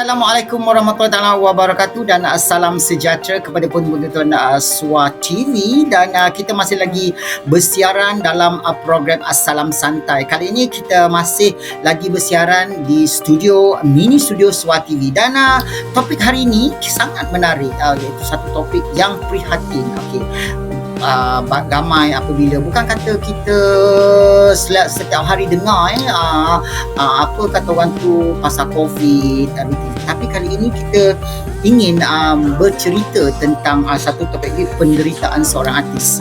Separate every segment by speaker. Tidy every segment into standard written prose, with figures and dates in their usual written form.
Speaker 1: Assalamualaikum warahmatullahi wabarakatuh dan salam sejahtera kepada penonton Suah TV dan kita masih lagi bersiaran dalam program Salam Santai. Kali ini kita masih lagi bersiaran di mini studio Suah TV dan topik hari ini sangat menarik, iaitu satu topik yang prihatin. Okey. Gamai apabila bukan kata kita setiap hari dengar apa kata orang tu pasal COVID everything. Tapi kali ini kita ingin bercerita tentang satu topik ini, penderitaan seorang artis.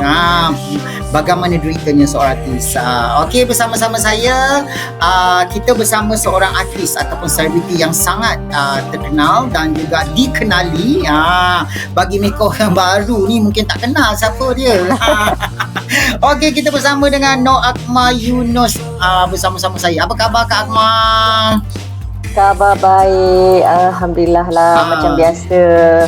Speaker 1: Bagaimana deritanya seorang artis. Okey, bersama-sama saya kita bersama seorang artis ataupun selebriti yang sangat terkenal dan juga dikenali. Bagi mereka yang baru ni mungkin tak kenal siapa dia. Okey, kita bersama dengan Nur Akmal Yunus bersama-sama saya. Apa khabar Kak Akmal?
Speaker 2: Khabar baik, Alhamdulillah lah. Macam biasa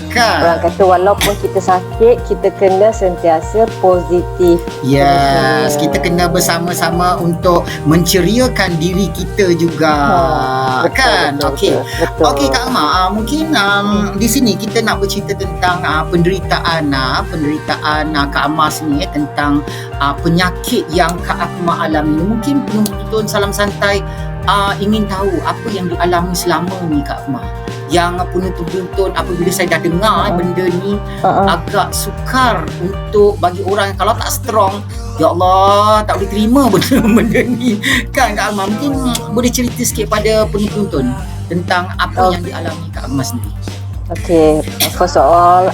Speaker 1: Kan?
Speaker 2: orang kata walaupun kita sakit, kita kena sentiasa positif.
Speaker 1: Yes, kita kena bersama-sama untuk menceriakan diri kita juga. Kan? Okey. Okey Kak Akmal, mungkin di sini kita nak bercerita tentang penderitaan Kak Akmal sini tentang penyakit yang Kak Akmal alami. Mungkin penonton Salam Santai ingin tahu apa yang dialami selama ni Kak Akmal. Yang penonton apabila saya dah dengar benda ni agak sukar untuk bagi orang kalau tak strong, ya Allah tak boleh terima benda ni kan Kak Akmal. Mungkin boleh cerita sikit pada penonton tentang apa yang dialami Kak Akmal sendiri.
Speaker 2: Okay, first of all,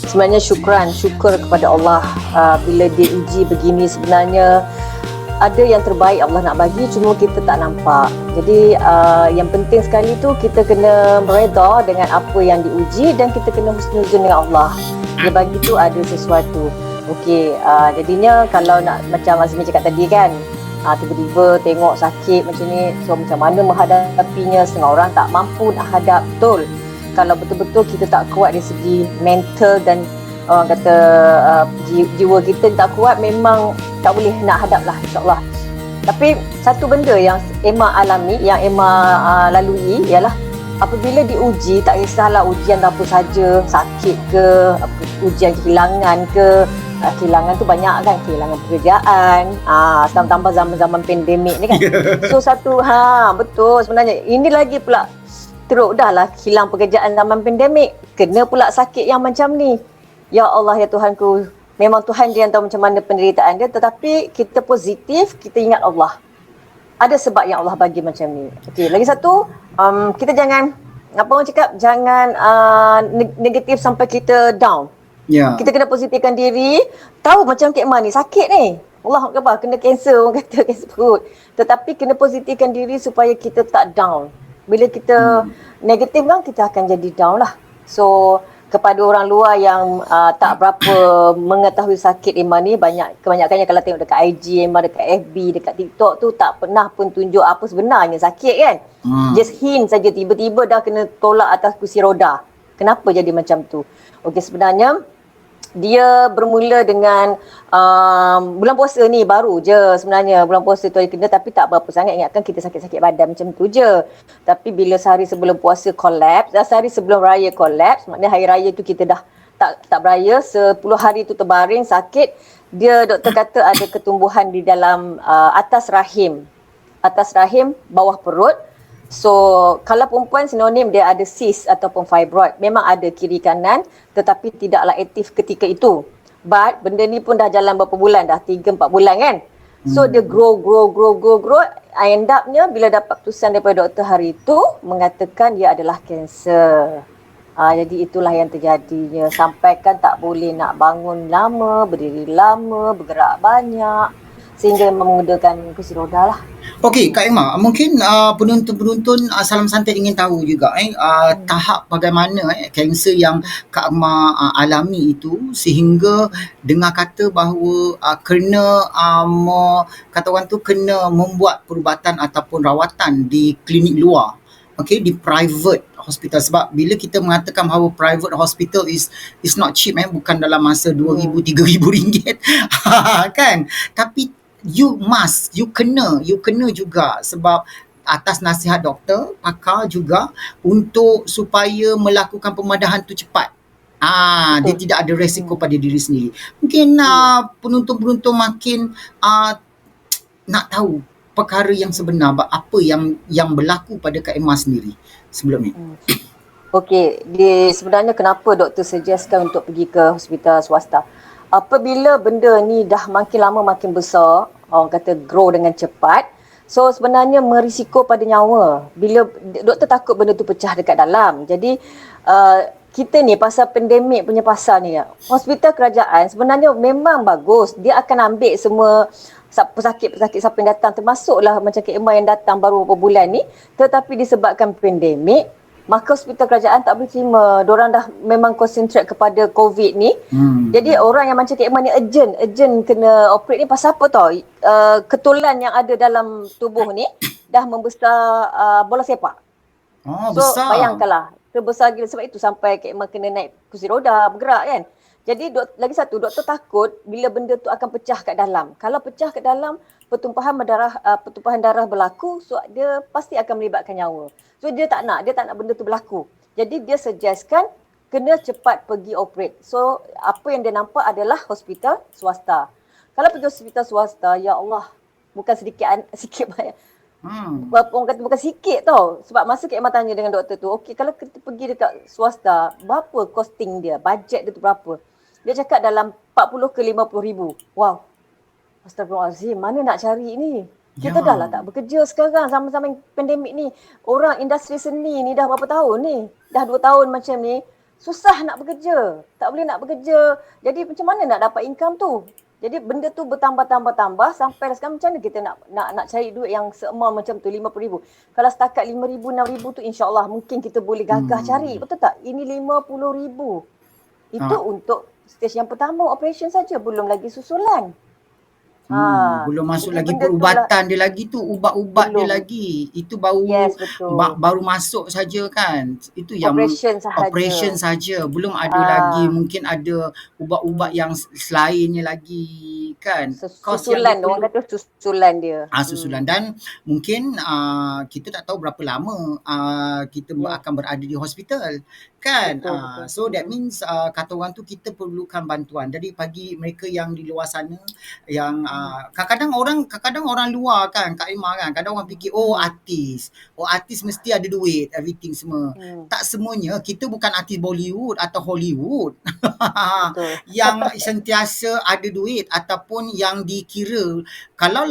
Speaker 2: sebenarnya syukur kepada Allah bila dia uji begini. Sebenarnya ada yang terbaik Allah nak bagi, cuma kita tak nampak. Jadi yang penting sekali tu kita kena mereda dengan apa yang diuji dan kita kena husnuzon dengan Allah. Dia bagi tu ada sesuatu. Okey, jadinya kalau nak macam Azmi cakap tadi kan, tiba-tiba tengok sakit macam ni, so macam mana menghadapinya. Setengah orang tak mampu nak hadap. Betul, kalau betul-betul kita tak kuat dari segi mental dan orang kata jiwa kita tak kuat, memang tak boleh nak hadap lah, insyaAllah. Tapi satu benda yang Emma alami, yang Emma lalui ialah apabila diuji, tak kisahlah ujian apa saja, sakit ke, ujian kehilangan ke. Kehilangan tu banyak kan, kehilangan pekerjaan, tambah zaman-zaman pandemik ni kan. So betul, sebenarnya ini lagi pula teruk dah lah hilang pekerjaan zaman pandemik, kena pula sakit yang macam ni. Ya Allah, ya Tuhanku, memang Tuhan dia yang tahu macam mana penderitaan dia, tetapi kita positif, kita ingat Allah. Ada sebab yang Allah bagi macam ni. Okey, lagi satu, kita jangan, apa orang cakap, jangan negatif sampai kita down.
Speaker 1: Yeah.
Speaker 2: Kita kena positifkan diri, tahu macam Kak Man ni sakit ni. Allah Akbar, kena kanser, orang kata kanser perut. Tetapi kena positifkan diri supaya kita tak down. Bila kita negatif kan, kita akan jadi down lah. So, kepada orang luar yang tak berapa mengetahui sakit Emma ni, kebanyakannya kalau tengok dekat IG Emma, dekat FB, dekat TikTok tu tak pernah pun tunjuk apa sebenarnya sakit kan. Just hint saja, tiba-tiba dah kena tolak atas kursi roda. Kenapa jadi macam tu? Okey, sebenarnya dia bermula dengan bulan puasa ni baru je sebenarnya. Bulan puasa tu dia kena, tapi tak berapa sangat. Ingatkan kita sakit-sakit badan macam tu je. Tapi bila sehari sebelum puasa collapse, dah sehari sebelum raya collapse, maknanya hari raya tu kita dah tak beraya, 10 hari tu terbaring sakit. Dia doktor kata ada ketumbuhan di dalam atas rahim, bawah perut. So, kalau perempuan sinonim dia ada cyst ataupun fibroid. Memang ada kiri kanan, tetapi tidaklah aktif ketika itu. But benda ni pun dah jalan berapa bulan dah, 3-4 bulan kan. So dia grow. End upnya bila dapat keputusan daripada doktor hari itu mengatakan dia adalah kanser. Jadi itulah yang terjadinya. Sampai kan tak boleh nak bangun lama, berdiri lama, bergerak banyak, sehingga menggunakan kursi roda lah.
Speaker 1: Okey, Kak Emma, mungkin penonton Salam Santai ingin tahu juga tahap bagaimana kanser yang Kak Emma alami itu sehingga dengar kata bahawa kena kata orang tu kena membuat perubatan ataupun rawatan di klinik luar. Okey, di private hospital. Sebab bila kita mengatakan bahawa private hospital is not cheap, bukan dalam masa RM2,000, RM3,000 kan. Tapi you kena juga sebab atas nasihat doktor, pakar juga untuk supaya melakukan pemadahan tu cepat. Dia
Speaker 2: Betul.
Speaker 1: tidak ada resiko
Speaker 2: Hmm.
Speaker 1: pada diri sendiri. Mungkin
Speaker 2: Ya.
Speaker 1: penonton-penonton makin nak tahu perkara yang sebenar, apa yang berlaku pada Kak Emma sendiri sebelum ni.
Speaker 2: Hmm. Okey, sebenarnya kenapa doktor suggestkan untuk pergi ke hospital swasta? Apabila benda ni dah makin lama makin besar, orang kata grow dengan cepat, so sebenarnya merisiko pada nyawa. Bila doktor takut benda tu pecah dekat dalam. Jadi kita ni pasal pandemik punya pasal ni, hospital kerajaan sebenarnya memang bagus. Dia akan ambil semua pesakit-pesakit siapa yang datang, termasuklah macam Kak Emma yang datang baru beberapa bulan ni, tetapi disebabkan pandemik, maka hospital kerajaan tak boleh terima. Diorang dah memang concentrate kepada COVID ni. Jadi orang yang macam Kak Emma ni urgent kena operate ni pasal apa tau? Ketulan yang ada dalam tubuh ni dah membesar bola sepak. So
Speaker 1: Besar.
Speaker 2: bayangkanlah, terbesar gila, sebab itu sampai Kak Emma kena naik kursi roda, bergerak kan. Jadi lagi satu, doktor takut bila benda tu akan pecah kat dalam. Kalau pecah kat dalam, pertumpahan darah berlaku, so dia pasti akan melibatkan nyawa. So dia tak nak benda tu berlaku. Jadi dia suggestkan kena cepat pergi operate. So apa yang dia nampak adalah hospital swasta. Kalau pergi hospital swasta, ya Allah, bukan sikit banyak. Orang kata bukan sikit tau. Sebab masa Kak Emma tanya dengan doktor tu, okey kalau kita pergi dekat swasta, berapa costing dia? Bajet dia tu berapa? Dia cakap dalam 40 ke 50 ribu. Wow. Astagfirullahalazim, mana nak cari ni? Kita dah lah tak bekerja sekarang sama-sama pandemik ni. Orang industri seni ni dah berapa tahun ni? Dah 2 tahun macam ni. Susah nak bekerja. Tak boleh nak bekerja. Jadi macam mana nak dapat income tu? Jadi benda tu bertambah sampai sekarang macam mana kita nak cari duit yang seamount macam tu 50 ribu. Kalau setakat 5 ribu, 6 ribu tu insyaAllah mungkin kita boleh gagah cari. Betul tak? Ini 50 ribu. Itu untuk stage yang pertama operation saja, belum lagi susulan.
Speaker 1: Belum masuk lagi
Speaker 2: benda
Speaker 1: perubatan dia lagi tu, ubat-ubat dia
Speaker 2: Belum.
Speaker 1: lagi. Itu baru
Speaker 2: Yes, betul.
Speaker 1: baru masuk saja kan. Itu yang operation saja. Belum ada lagi, mungkin ada ubat-ubat yang selainnya lagi kan.
Speaker 2: Susulan, orang kata susulan dia.
Speaker 1: Susulan. Dan mungkin kita tak tahu berapa lama kita akan berada di hospital kan.
Speaker 2: Betul.
Speaker 1: So that means kata orang tu kita perlukan bantuan. Jadi bagi mereka yang di luar sana yang kadang-kadang orang luar kan, Kak Emma kan, kadang orang fikir artis mesti ada duit, everything semua. Tak semuanya. Kita bukan artis Bollywood atau Hollywood yang sentiasa ada duit ataupun yang dikira. Kalau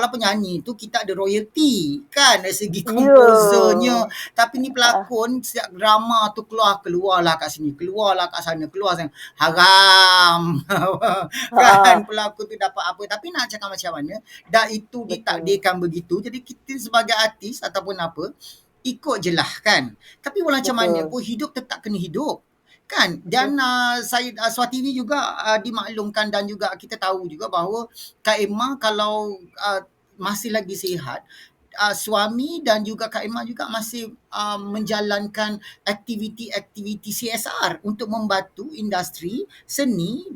Speaker 1: penyanyi tu kita ada royalty kan dari segi komposernya. Tapi ni pelakon setiap drama tu keluarlah kat sini, keluarlah kat sana, keluar sana. Haram. Kan pelakon tu dapat apa. Tapi nak cakap macam mana, dah itu ditakdirkan begitu. Jadi kita sebagai artis ataupun apa, ikut je lah kan. Tapi macam mana pun hidup tetap kena hidup. Kan? Dan saya Swat TV juga dimaklumkan dan juga kita tahu juga bahawa Kak Emma kalau masih lagi sihat, suami dan juga Kak Emma juga masih menjalankan aktiviti-aktiviti CSR untuk membantu industri seni,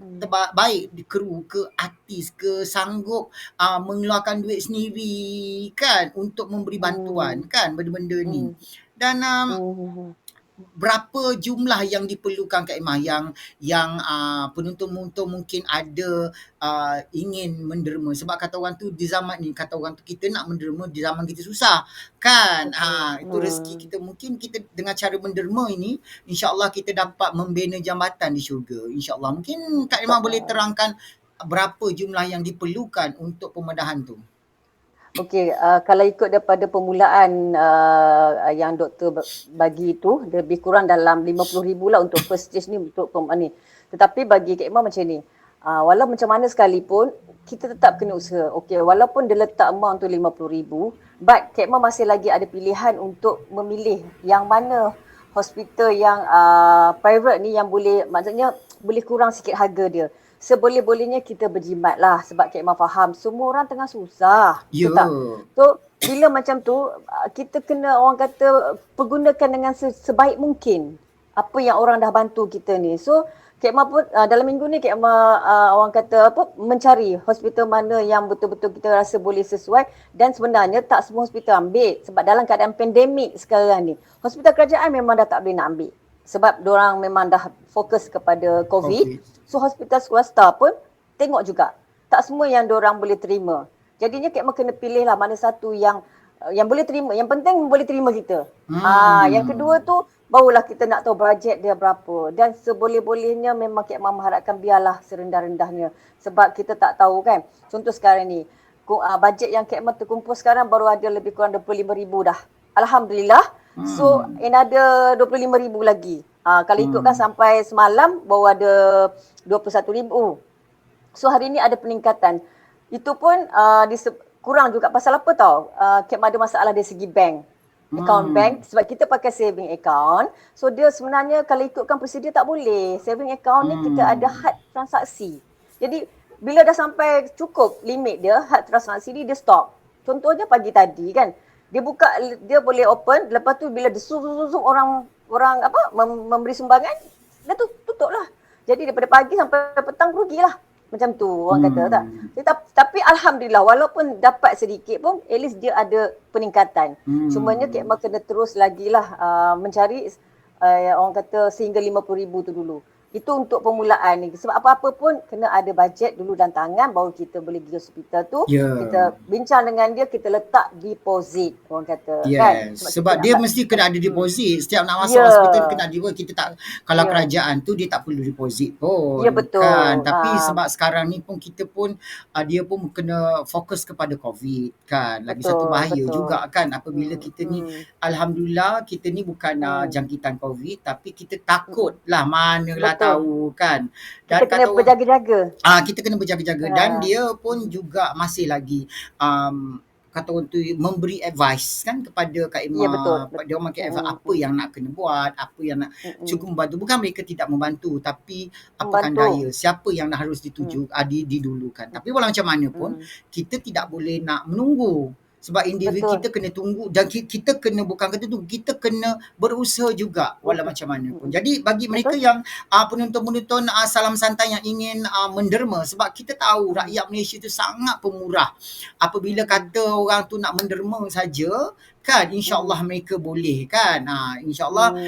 Speaker 1: baik kru ke artis ke sanggup mengeluarkan duit sendiri kan untuk memberi bantuan kan benda-benda ni. Dan berapa jumlah yang diperlukan Kak Emma yang penonton-penonton mungkin ada ingin menderma, sebab kata orang tu di zaman ni, kata orang tu kita nak menderma di zaman kita susah kan. Itu rezeki kita, mungkin kita dengan cara menderma ini insya-Allah kita dapat membina jambatan di syurga insya-Allah. Mungkin Kak Emma boleh terangkan berapa jumlah yang diperlukan untuk pembedahan tu.
Speaker 2: Okey, kalau ikut daripada permulaan yang doktor bagi tu, lebih kurang dalam 50,000 lah untuk first stage ni untuk ni. Tetapi bagi Kak Emma macam ni, walau macam mana sekalipun, kita tetap kena usaha. Okey, walaupun dia letak amount tu 50,000, but Kak Emma masih lagi ada pilihan untuk memilih yang mana hospital yang private ni yang boleh, maksudnya boleh kurang sikit harga dia. Seboleh-bolehnya kita berjimat lah, sebab Kak Emma faham semua orang tengah susah. Tak? So bila macam tu kita kena, orang kata, pergunakan dengan sebaik mungkin apa yang orang dah bantu kita ni. So Kak Emma pun dalam minggu ni Kak Emma orang kata apa, mencari hospital mana yang betul-betul kita rasa boleh sesuai, dan sebenarnya tak semua hospital ambil sebab dalam keadaan pandemik sekarang ni hospital kerajaan memang dah tak boleh nak ambil sebab diorang memang dah fokus kepada COVID.
Speaker 1: COVID.
Speaker 2: So hospital swasta pun tengok juga tak semua yang diorang boleh terima. Jadinya Kak Emma kena pilih lah mana satu yang boleh terima. Yang penting boleh terima kita. Yang kedua tu barulah kita nak tahu bajet dia berapa. Dan seboleh-bolehnya memang Kak Emma mengharapkan biarlah serendah-rendahnya. Sebab kita tak tahu kan. Contoh sekarang ni, bajet yang Kak Emma terkumpul sekarang baru ada lebih kurang 25,000 dah. Alhamdulillah. So another 25,000 lagi. Kalau ikutkan sampai semalam baru ada 21,000. So hari ni ada peningkatan. Itu pun kurang juga pasal apa tau? Kak Emma ada masalah dari segi bank. Account bank, sebab kita pakai saving account. So dia sebenarnya kalau ikutkan prosedur tak boleh. Saving account ni kita ada had transaksi. Jadi bila dah sampai cukup limit dia, had transaksi ni dia stop. Contohnya pagi tadi kan, dia buka, dia boleh open, lepas tu bila dia orang memberi sumbangan, dia tutup lah. Jadi daripada pagi sampai petang rugilah. Macam tu orang kata tak. Tapi Alhamdulillah walaupun dapat sedikit pun at least dia ada peningkatan. Cumanya Kak Emma kena terus lagi lah mencari orang kata sehingga 50,000 tu dulu. Itu untuk permulaan ni. Sebab apa-apa pun kena ada bajet dulu dan tangan baru kita boleh pergi hospital tu. Kita bincang dengan dia, kita letak deposit orang kata. Kan?
Speaker 1: Sebab dia mesti kena ada deposit. Setiap nak masuk hospital kena ada deposit. Kita tak, kalau kerajaan tu dia tak perlu deposit pun.
Speaker 2: Ya betul.
Speaker 1: Kan? Tapi sebab sekarang ni pun kita pun dia pun kena fokus kepada COVID kan. Lagi satu bahaya juga kan apabila kita ni Alhamdulillah kita ni bukan jangkitan COVID tapi kita takut lah manalah tahu kan. Dan
Speaker 2: kita kena berjaga-jaga.
Speaker 1: Kita kena berjaga-jaga dan dia pun juga masih lagi kata orang tu memberi advice kan kepada Kak Emma.
Speaker 2: Ya, betul.
Speaker 1: Dia orang makin advice apa yang nak kena buat, apa yang nak cukup membantu. Bukan mereka tidak membantu tapi apakan daya siapa yang harus dituju didulukan. Tapi walau macam mana pun kita tidak boleh nak menunggu. Sebab individu kita kena tunggu dan kita kena bukan kata tu, kita kena berusaha juga walau macam mana pun. Jadi bagi mereka yang penonton-penonton Salam Santai yang ingin menderma, sebab kita tahu rakyat Malaysia tu sangat pemurah. Apabila kata orang tu nak menderma saja kan, insyaAllah mereka boleh kan. InsyaAllah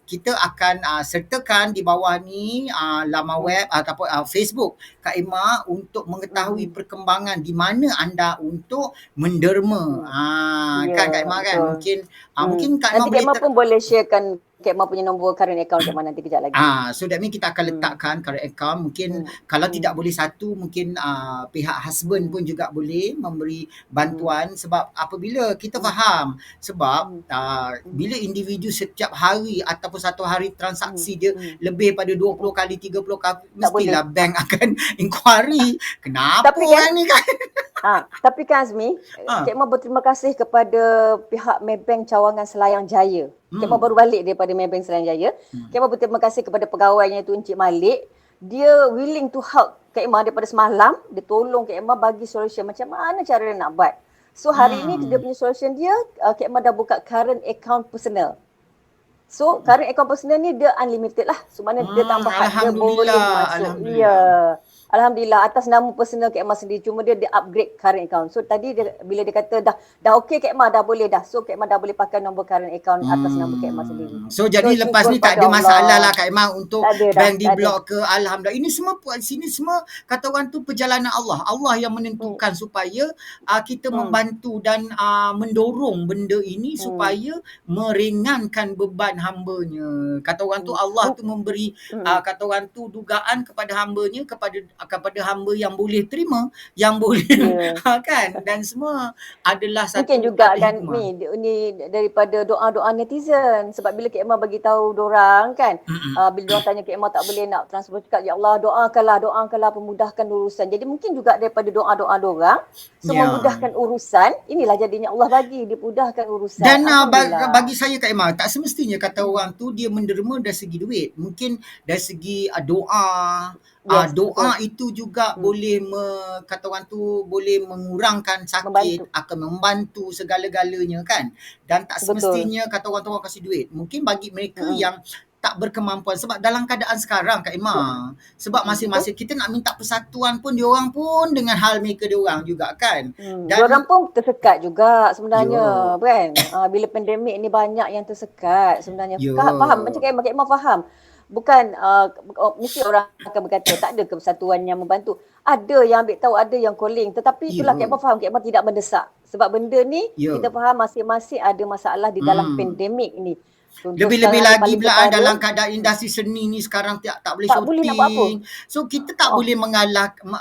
Speaker 1: kita akan sertakan di bawah ni laman web ataupun Facebook Kak Emma untuk mengetahui perkembangan di mana anda untuk menderma. Kan Kak Emma kan. Mungkin Kak Emma
Speaker 2: nanti Kak Emma pun boleh sharekan Kak Emma punya nombor current account Kak Emma nanti kejap lagi.
Speaker 1: So that means kita akan letakkan current account. Mungkin kalau tidak boleh satu, mungkin pihak husband pun juga boleh memberi bantuan. Sebab apabila kita faham, sebab bila individu setiap hari ataupun satu hari transaksi dia lebih pada 20 kali, 30 kali, mestilah bank akan inquiry. Kenapa orang ni kan?
Speaker 2: Tapi kan Azmi, Kak Emma berterima kasih kepada pihak Maybank Cawangan Selayang Jaya. Kak Emma baru balik daripada Maybank Selayang Jaya. Kak Emma berterima kasih kepada pegawainya tu Encik Malik. Dia willing to help Kak Emma daripada semalam. Dia tolong Kak Emma bagi solution macam mana cara dia nak buat. So hari ni dia punya solution dia, Kak Emma dah buka current account personal. So current account personal ni dia unlimited lah. So mana dia tambah dia boleh masuk. Ya. Alhamdulillah atas nama personal Kak Emma sendiri, cuma dia upgrade current account. So tadi bila dia kata dah okey Kak Emma dah boleh dah. So Kak Emma dah boleh pakai nombor current account atas nama Kak Emma sendiri.
Speaker 1: So jadi lepas ni tak ada masalah lah Kak Emma untuk bank di blok ke. Alhamdulillah. Ini semua sini semua kata orang tu perjalanan Allah. Allah yang menentukan supaya kita membantu dan mendorong benda ini supaya meringankan beban hambanya. Kata orang tu Allah tu memberi kata orang tu dugaan kepada hambanya, kepada hamba yang boleh terima, yang boleh kan, dan semua adalah satu
Speaker 2: mungkin juga kan ni daripada doa-doa netizen. Sebab bila Kak Emma bagi tahu dorang kan, bila dorang tanya Kak Emma tak boleh nak transfer, cakap ya Allah doakanlah pemudahkan urusan. Jadi mungkin juga daripada doa-doa dorang memudahkan urusan. Inilah jadinya Allah bagi dipudahkan urusan.
Speaker 1: Dan bagi saya Kak Emma, tak semestinya kata orang tu dia menderma dari segi duit. Mungkin dari segi doa. Doa itu juga boleh kata orang tu boleh mengurangkan sakit, akan membantu segala-galanya kan. Dan tak semestinya kata orang tu orang kasih duit. Mungkin bagi mereka yang tak berkemampuan sebab dalam keadaan sekarang Kak Ima, sebab masing-masing kita nak minta persatuan pun diorang pun dengan hal mereka diorang juga kan.
Speaker 2: Diorang
Speaker 1: Dan
Speaker 2: pun tersekat juga
Speaker 1: ya,
Speaker 2: sebenarnya kan. Bila pandemik ni banyak yang tersekat sebenarnya.
Speaker 1: ya,
Speaker 2: Faham macam Kak Emma faham. Bukan mesti orang akan berkata tak ada kesatuan yang membantu. Ada yang ambil tahu, ada yang calling. Tetapi itulah Kak
Speaker 1: ya,
Speaker 2: Emma faham. Kak Emma tidak mendesak. Sebab benda ni kita
Speaker 1: ya.
Speaker 2: faham masing-masing ada masalah di dalam
Speaker 1: Hmm.
Speaker 2: pandemik ni. Contoh
Speaker 1: Lebih-lebih
Speaker 2: sekarang ni
Speaker 1: lagi
Speaker 2: paling
Speaker 1: pula
Speaker 2: ketara,
Speaker 1: dalam keadaan industri seni ni sekarang tak boleh
Speaker 2: tak boleh nak buat apa.
Speaker 1: syuting. So kita tak boleh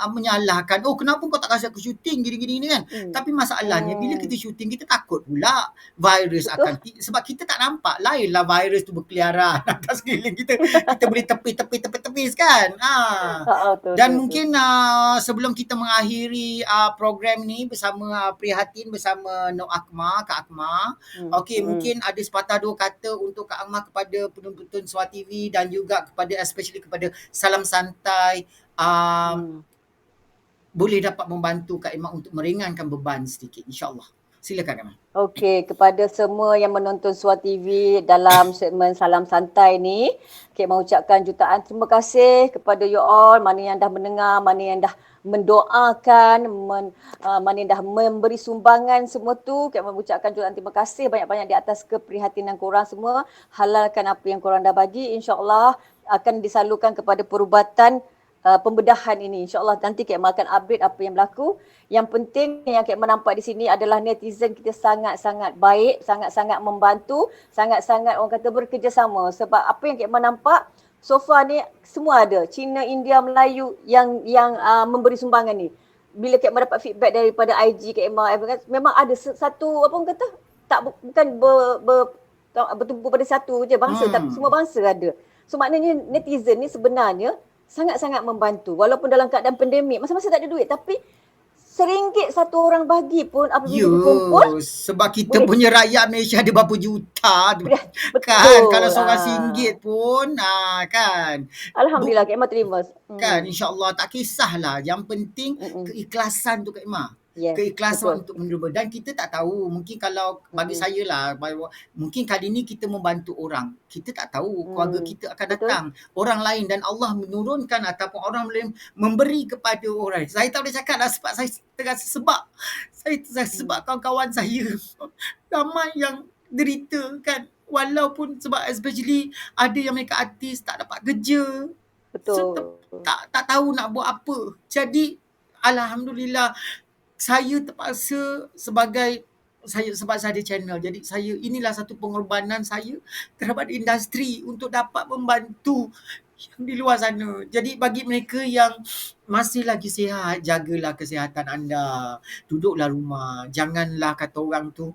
Speaker 1: menyalahkan, oh kenapa kau tak kasi aku syuting gini-gini ni kan.
Speaker 2: Hmm.
Speaker 1: Tapi masalahnya bila kita
Speaker 2: Hmm.
Speaker 1: syuting kita takut pula virus
Speaker 2: Betul.
Speaker 1: akan sebab kita tak nampak. Lainlah virus tu berkeliaran atas sekeliling kita. Kita boleh tepis kan.
Speaker 2: Betul,
Speaker 1: Dan
Speaker 2: betul, betul.
Speaker 1: mungkin sebelum kita mengakhiri program ni bersama Prihatin bersama Nok Akmal, Kak Akmal. Okey, mungkin ada sepatah dua kata untuk Kak Akmal kepada penonton Suara TV dan juga kepada especially kepada Salam Santai. Boleh dapat membantu Kak Akmal untuk meringankan beban sedikit insya-Allah. Silakan Kak Akmal.
Speaker 2: Okey, kepada semua yang menonton Suara TV dalam segmen Salam Santai ni, Kek mahu ucapkan jutaan terima kasih kepada you all, mana yang dah mendengar, mana yang dah mendoakan, mana yang dah memberi sumbangan semua tu. Kek mahu ucapkan jutaan terima kasih banyak-banyak di atas keprihatinan korang semua. Halalkan apa yang korang dah bagi, insya-Allah akan disalurkan kepada perubatan pembedahan ini. InsyaAllah nanti Kak Emma akan update apa yang berlaku. Yang penting yang Kak Emma nampak di sini adalah netizen kita sangat-sangat baik, sangat-sangat membantu, sangat-sangat orang kata bekerjasama. Sebab apa yang Kak Emma nampak, so far ni semua ada. Cina, India, Melayu yang memberi sumbangan ni. Bila Kak Emma dapat feedback daripada IG Kak Emma, memang ada satu, apa orang kata, bukan bertumpu pada satu je bangsa, tapi semua bangsa ada. So maknanya netizen ni sebenarnya sangat-sangat membantu. Walaupun dalam keadaan pandemik, masa-masa tak ada duit. Tapi RM1 satu orang bagi pun apabila dikumpul.
Speaker 1: Sebab kita
Speaker 2: boleh.
Speaker 1: punya rakyat Malaysia ada berapa juta tu.
Speaker 2: Betul.
Speaker 1: Kan, kalau seorang RM1 pun, kan.
Speaker 2: Alhamdulillah, Kak Emma terima.
Speaker 1: Kan, insyaAllah tak kisahlah. Yang penting keikhlasan tu Kak Emma.
Speaker 2: Yes,
Speaker 1: Keikhlasan
Speaker 2: betul.
Speaker 1: untuk menerima. Dan kita tak tahu, mungkin kalau bagi saya lah, mungkin kali ni kita membantu orang. Kita tak tahu keluarga kita akan datang. Orang lain dan Allah menurunkan ataupun orang lain memberi kepada orang. Saya tak boleh cakap lah sebab saya terasa sebab kawan-kawan saya ramai yang derita kan. Walaupun sebab especially ada yang mereka artis tak dapat kerja.
Speaker 2: Betul.
Speaker 1: Tak tahu nak buat apa. Jadi alhamdulillah saya terpaksa sebab saya ada channel. Jadi inilah satu pengorbanan saya terhadap industri untuk dapat membantu yang di luar sana. Jadi bagi mereka yang masih lagi sihat, jagalah kesihatan anda. Duduklah rumah. Janganlah kata orang tu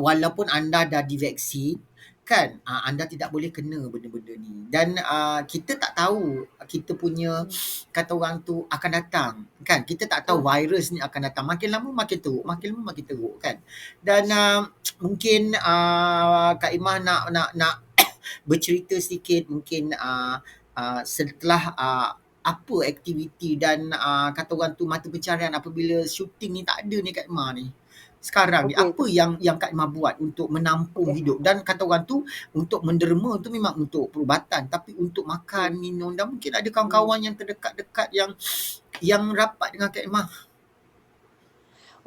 Speaker 1: walaupun anda dah divaksin kan, anda tidak boleh kena benda-benda ni. Dan kita tak tahu kita punya kata orang tu akan datang kan. Kita tak tahu virus ni akan datang. Makin lama makin teruk kan. Dan mungkin Kak Imah nak bercerita sedikit mungkin setelah apa aktiviti dan kata orang tu mata pencarian apabila syuting ni tak ada ni Kak Imah ni. Sekarang ni apa yang Kak Imah buat untuk menampung hidup dan kata orang tu untuk menderma tu memang untuk perubatan tapi untuk makan minum dan mungkin ada kawan-kawan yang terdekat-dekat yang rapat dengan Kak Imah.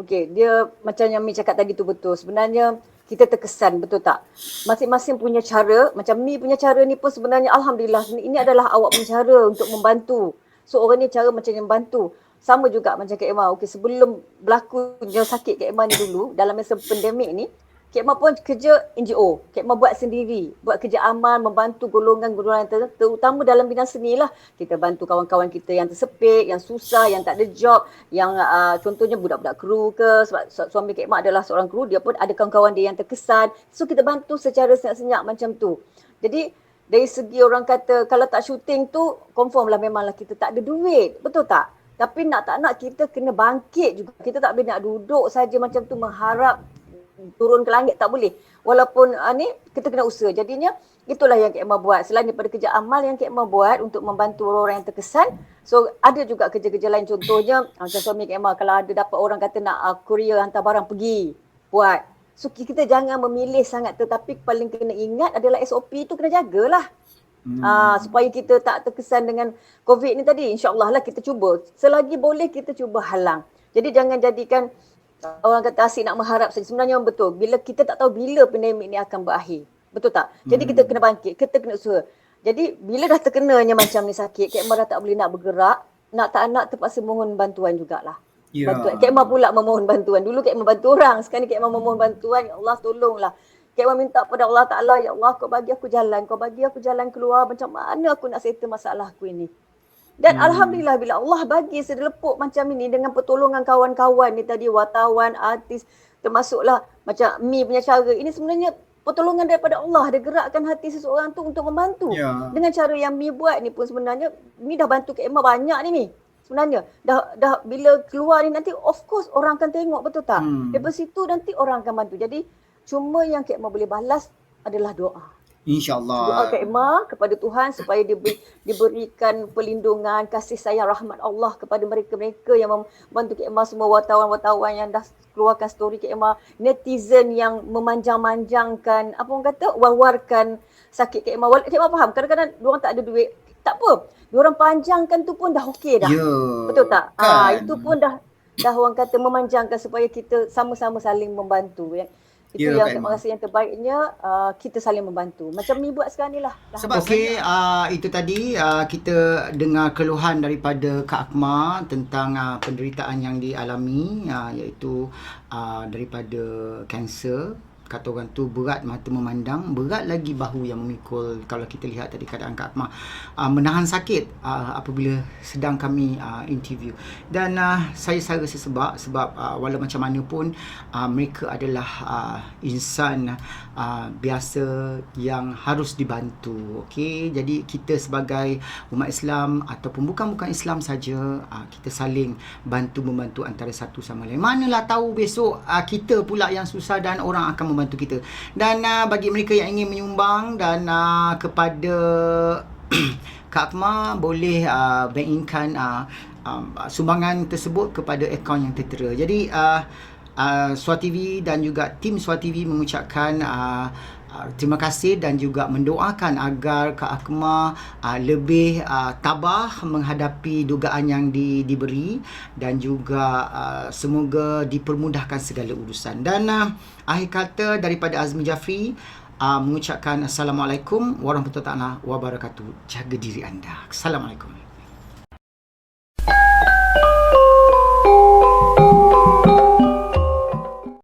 Speaker 2: Okey, dia macam yang Mi cakap tadi tu betul. Sebenarnya kita terkesan, betul tak? Masing-masing punya cara, macam Mi punya cara ni pun sebenarnya alhamdulillah ini adalah awak punya cara untuk membantu. So orang ni cara macam yang bantu. Sama juga macam Kak Emma. Okey, sebelum berlakunya sakit Kak Emma ni dulu, dalam masa pandemik ni, Kak Emma pun kerja NGO. Kak Emma buat sendiri. Buat kerja amal, membantu golongan-golongan terutama dalam bidang seni lah. Kita bantu kawan-kawan kita yang tersepit, yang susah, yang tak ada job. Yang contohnya budak-budak kru ke. Sebab suami Kak Emma adalah seorang kru. Dia pun ada kawan-kawan dia yang terkesan. So kita bantu secara senyap-senyap macam tu. Jadi dari segi orang kata kalau tak syuting tu, confirm lah memanglah kita tak ada duit. Betul tak? Tapi nak tak nak kita kena bangkit juga. Kita tak boleh nak duduk saja macam tu mengharap turun ke langit, tak boleh. Walaupun ni kita kena usaha. Jadinya itulah yang Kak Emma buat. Selain daripada kerja amal yang Kak Emma buat untuk membantu orang-orang yang terkesan. So ada juga kerja-kerja lain. Contohnya macam suami Kak Emma kalau ada dapat orang kata nak courier hantar barang pergi buat. So kita jangan memilih sangat, tetapi paling kena ingat adalah SOP tu kena jagalah. Supaya kita tak terkesan dengan COVID ni tadi. InsyaAllah lah kita cuba. Selagi boleh kita cuba halang. Jadi jangan jadikan orang kata asyik nak mengharap saja. Sebenarnya betul. Bila kita tak tahu bila pandemik ni akan berakhir. Betul tak? Jadi kita kena bangkit. Kita kena usaha. Jadi bila dah terkenanya macam ni sakit, Kak Emma dah tak boleh nak bergerak. Nak tak nak terpaksa mohon bantuan jugalah. Bantuan. Kak Emma pula memohon bantuan. Dulu Kak Emma bantu orang. Sekarang ni Kak Emma memohon bantuan. Ya Allah tolonglah. Kak Emma minta pada Allah Ta'ala, ya Allah kau bagi aku jalan. Kau bagi aku jalan keluar. Macam mana aku nak settle masalah aku ini. Dan Alhamdulillah bila Allah bagi sedelepuk macam ini dengan pertolongan kawan-kawan ni tadi, wartawan, artis, termasuklah macam Mi punya cara. Ini sebenarnya pertolongan daripada Allah. Dia gerakkan hati seseorang tu untuk membantu. Dengan cara yang Mi buat ni pun sebenarnya, Mi dah bantu Kak Emma banyak ni Mi. Sebenarnya dah bila keluar ni nanti of course orang akan tengok, betul tak? Daripada situ nanti orang akan bantu. Jadi cuma yang Kak Emma boleh balas adalah doa.
Speaker 1: InsyaAllah.
Speaker 2: Doa Kak Emma kepada Tuhan supaya diberikan perlindungan, kasih sayang, rahmat Allah kepada mereka-mereka yang membantu Kak Emma, semua wartawan-wartawan yang dah keluarkan story Kak Emma, netizen yang memanjang-manjangkan, apa orang kata, war-warkan sakit Kak Emma. Kak Emma faham, kadang-kadang diorang tak ada duit, tak apa. Diorang panjangkan tu pun dah okey dah. Betul tak? Itu pun dah orang kata memanjangkan supaya kita sama-sama saling membantu. Itu yang Kak rasa yang terbaiknya, kita saling membantu. Macam Mi buat sekarang ni lah.
Speaker 1: Okey, itu tadi kita dengar keluhan daripada Kak Akmal tentang penderitaan yang dialami, iaitu daripada kanser. Kata orang tu berat mata memandang, berat lagi bahu yang memikul. Kalau kita lihat tadi keadaan Kak Akmal menahan sakit apabila sedang kami interview. Dan saya rasa sebab walau macam mana pun mereka adalah insan biasa yang harus dibantu. Okey, jadi kita sebagai umat Islam ataupun bukan Islam saja, kita saling bantu-membantu antara satu sama lain. Manalah tahu besok kita pula yang susah dan orang akan membantu kita. Dan bagi mereka yang ingin menyumbang dan kepada Kak Akmal, boleh bank in-kan sumbangan tersebut kepada akaun yang tertera. Jadi SWAT TV dan juga tim SWAT TV mengucapkan terima kasih dan juga mendoakan agar Kak Akmal lebih tabah menghadapi dugaan yang diberi dan juga semoga dipermudahkan segala urusan. Dan akhir kata daripada Azmi Jafri mengucapkan Assalamualaikum warahmatullahi wabarakatuh. Jaga diri anda. Assalamualaikum.